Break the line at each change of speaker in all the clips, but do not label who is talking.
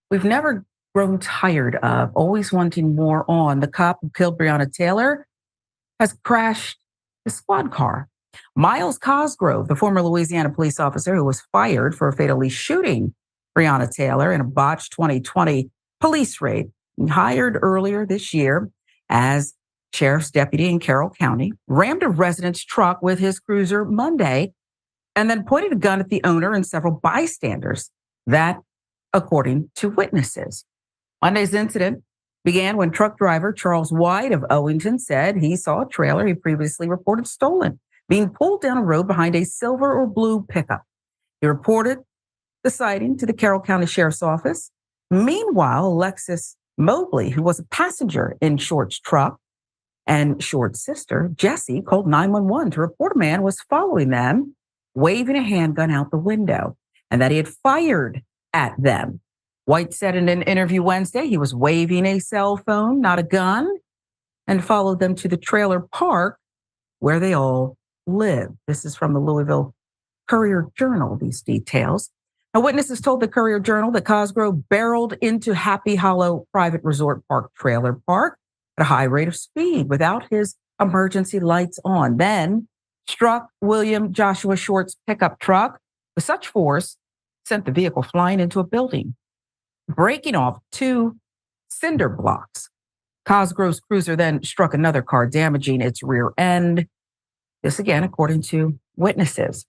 we've never grown tired of, always wanting more on. The cop who killed Breonna Taylor has crashed his squad car. Myles Cosgrove, the former Louisiana police officer who was fired for fatally shooting Breonna Taylor in a botched 2020 police raid, hired earlier this year as sheriff's deputy in Carroll County, rammed a resident's truck with his cruiser Monday and then pointed a gun at the owner and several bystanders. That, according to witnesses. Monday's incident began when truck driver Charles White of Owington said he saw a trailer he previously reported stolen being pulled down a road behind a silver or blue pickup. He reported the sighting to the Carroll County Sheriff's Office. Meanwhile, Alexis Mobley, who was a passenger in Short's truck, and Short's sister, Jessie, called 911 to report a man was following them, waving a handgun out the window, and that he had fired at them. White said in an interview Wednesday he was waving a cell phone, not a gun, and followed them to the trailer park where they all live. This is from the Louisville Courier Journal, these details. Now, witnesses told the Courier Journal that Cosgrove barreled into Happy Hollow Private Resort Park trailer park at a high rate of speed without his emergency lights on, then struck William Joshua Short's pickup truck with such force, sent the vehicle flying into a building, breaking off 2 cinder blocks. Cosgrove's cruiser then struck another car, damaging its rear end. This again, according to witnesses.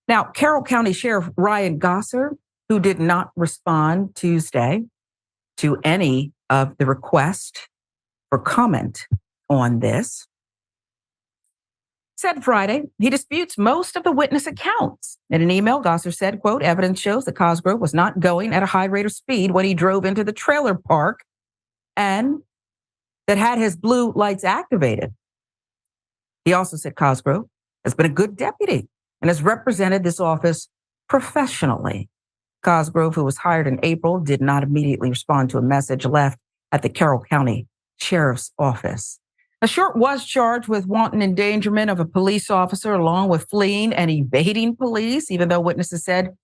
Now, Carroll County Sheriff Ryan Gosser, who did not respond Tuesday to any of the requests for comment on this, said Friday he disputes most of the witness accounts. In an email, Gosser said, quote, evidence shows that Cosgrove was not going at a high rate of speed when he drove into the trailer park and that had his blue lights activated. He also said Cosgrove has been a good deputy and has represented this office professionally. Cosgrove, who was hired in April, did not immediately respond to a message left at the Carroll County Sheriff's Office. Now, Short was charged with wanton endangerment of a police officer along with fleeing and evading police, even though witnesses said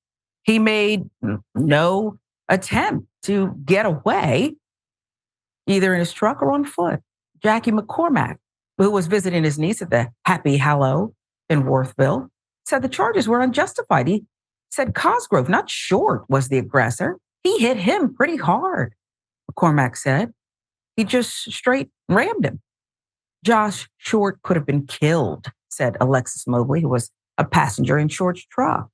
he made no attempt to get away, either in his truck or on foot. Jackie McCormack, who was visiting his niece at the Happy Hollow in WORTHVILLE, said the charges were unjustified. He said Cosgrove, not Short, was the aggressor. He hit him pretty hard. McCormack said he just straight rammed him. Josh Short could have been killed, said Alexis Mobley, who was a passenger in Short's truck.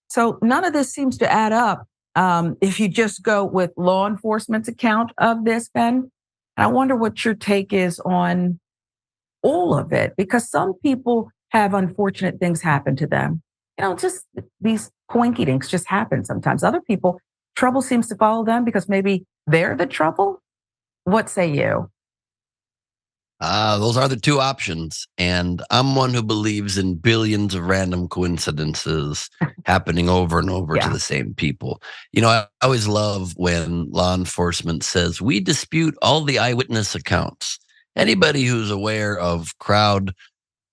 So none of this seems to add up if you just go with law enforcement's account of this, Ben. I wonder what your take is on all of it, because some people have unfortunate things happen to them. You know, just these coinky dinks just happen sometimes. Other people, trouble seems to follow them because maybe they're the trouble. What say you?
Those are the two options. And I'm one who believes in billions of random coincidences happening over and over to the same people. You know, I always love when law enforcement says, we dispute all the eyewitness accounts. Anybody who's aware of crowd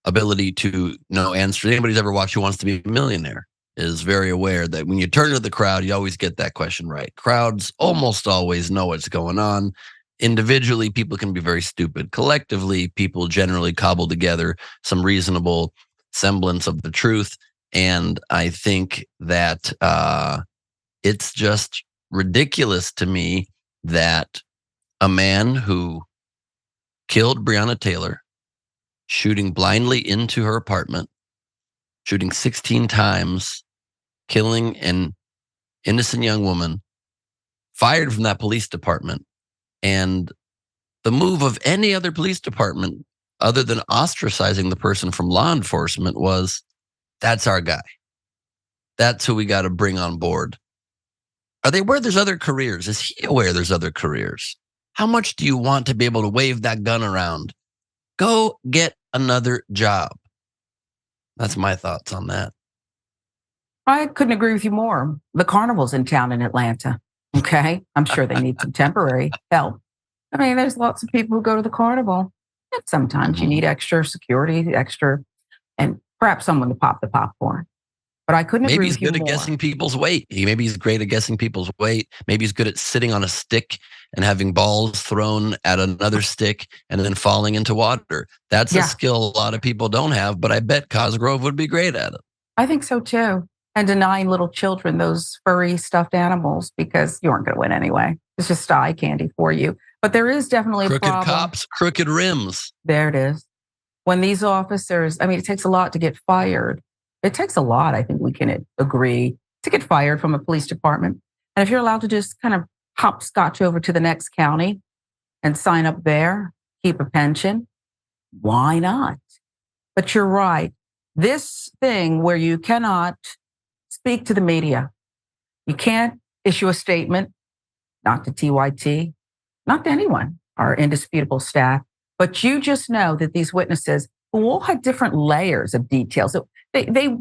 ability to know answer, anybody who's ever watched Who Wants to Be a Millionaire is very aware that when you turn to the crowd, you always get that question right. Crowds almost always know what's going on. Individually, people can be very stupid. Collectively, people generally cobble together some reasonable semblance of the truth. And I think that it's just ridiculous to me that a man who killed Breonna Taylor, shooting blindly into her apartment, shooting 16 times, killing an innocent young woman, fired from that police department. And the move of any other police department, other than ostracizing the person from law enforcement, was, that's our guy. That's who we got to bring on board. Are they aware there's other careers? Is he aware there's other careers? How much do you want to be able to wave that gun around? Go get another job. That's my thoughts on that.
I couldn't agree with you more. The carnival's in town in Atlanta. Okay. I'm sure they need some temporary help. I mean, there's lots of people who go to the carnival. And sometimes you need extra security, and perhaps someone to pop the popcorn. But I couldn't
Maybe
agree
he's
with you
good at
more.
guessing people's weight. Maybe he's great at guessing people's weight. Maybe he's good at sitting on a stick and having balls thrown at another stick and then falling into water. That's a
Yeah,
skill a lot of people don't have, but I bet Cosgrove would be great at it.
I think so too. And denying little children those furry stuffed animals because you aren't going to win anyway. It's just eye candy for you. But there is definitely a
Crooked
problem.
cops, crooked rims.
There it is. When these officers, I mean, it takes a lot to get fired. It takes a lot, I think we can agree, to get fired from a police department. And if you're allowed to just kind of hopscotch over to the next county and sign up there, keep a pension, why not? But you're right. This thing where you cannot speak to the media, you can't issue a statement, not to TYT, not to anyone, our indisputable staff, but you just know that these witnesses who all had different layers of details, so they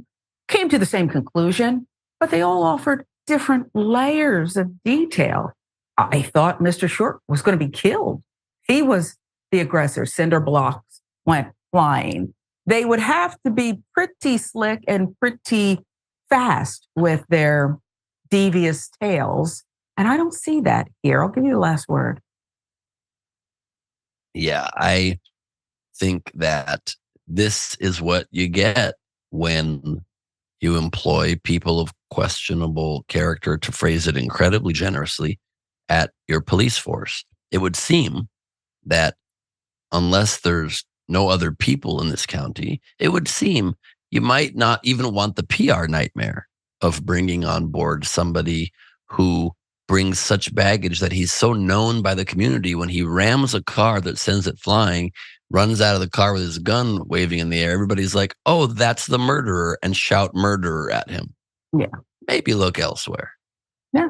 came to the same conclusion, but they all offered different layers of detail. I thought Mr. Short was going to be killed. He was the aggressor. Cinder blocks went flying. They would have to be pretty slick and pretty fast with their devious tales. And I don't see that here. I'll give you the last word.
Yeah, I think that this is what you get when you employ people of questionable character, to phrase it incredibly generously, at your police force. It would seem that unless there's no other people in this county, it would seem you might not even want the PR nightmare of bringing on board somebody who brings such baggage that he's so known by the community. When he rams a car that sends it flying, runs out of the car with his gun waving in the air, everybody's like, oh, that's the murderer, and shout murderer at him.
Yeah.
Maybe look elsewhere.
Yeah.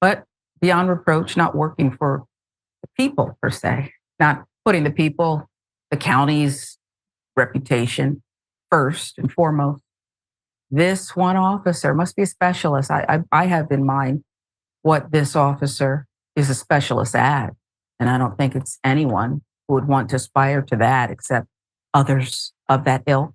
But beyond reproach, not working for the people per se, not putting the people, the county's reputation first and foremost. This one officer must be a specialist. I have in mind what this officer is a specialist at. And I don't think it's anyone who would want to aspire to that except others of that ilk.